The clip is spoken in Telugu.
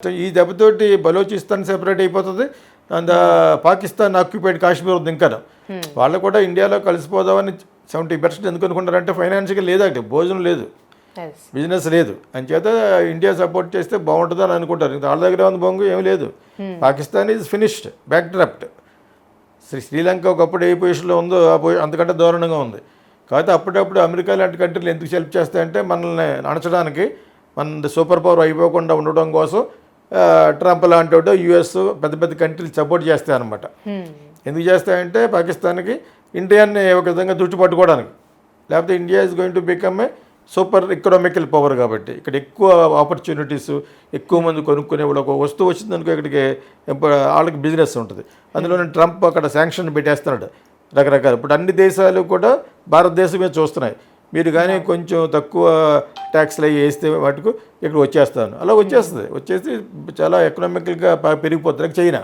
ఈ దెబ్బతోటి బలోచిస్తాన్ సెపరేట్ అయిపోతుంది అండ్ పాకిస్తాన్ ఆక్యుపైడ్ కాశ్మీర్ ఉంది ఇంకా వాళ్ళు కూడా ఇండియాలో కలిసిపోదామని 70% ఎందుకు అనుకుంటారంటే ఫైనాన్షియల్గా లేదంటే భోజనం లేదు, బిజినెస్ లేదు, అంచేత ఇండియా సపోర్ట్ చేస్తే బాగుంటుంది అని అనుకుంటారు. వాళ్ళ దగ్గర ఉంది బొంగు ఏమీ లేదు. Pakistan is finished, back draft. Sri Lanka ఒకప్పుడు ఏ పొజిషన్లో ఉందో అంతకంటే దారుణంగా ఉంది. కాకపోతే అప్పుడప్పుడు అమెరికా లాంటి కంట్రీలు ఎందుకు హెల్ప్ చేస్తాయంటే మనల్ని అణచడానికి, మన సూపర్ పవర్ అయిపోకుండా ఉండడం కోసం ట్రంప్ లాంటి వాడు యూఎస్ పెద్ద పెద్ద కంట్రీలు సపోర్ట్ చేస్తాయి అనమాట. ఎందుకు చేస్తాయంటే పాకిస్తాన్కి ఇండియాని ఒక విధంగా దృష్టి పట్టుకోవడానికి, లేకపోతే India is going to become a super economical power. కాబట్టి ఇక్కడ ఎక్కువ ఆపర్చునిటీస్, ఎక్కువ మంది కొనుక్కునే వాళ్ళు, ఒక వస్తువు వచ్చిందనుకో ఇక్కడికి వాళ్ళకి బిజినెస్ ఉంటుంది. అందులోనే ట్రంప్ అక్కడ శాంక్షన్ పెట్టేస్తున్నాడు రకరకాలు. ఇప్పుడు అన్ని దేశాలు కూడా భారతదేశమే చూస్తున్నాయి, మీరు కానీ కొంచెం తక్కువ ట్యాక్స్లు అవి వేస్తే వాటికి ఇక్కడ వచ్చేస్తాను, అలా వచ్చేస్తుంది. వచ్చేసి చాలా ఎకనామికల్గా పెరిగిపోతుంది. చైనా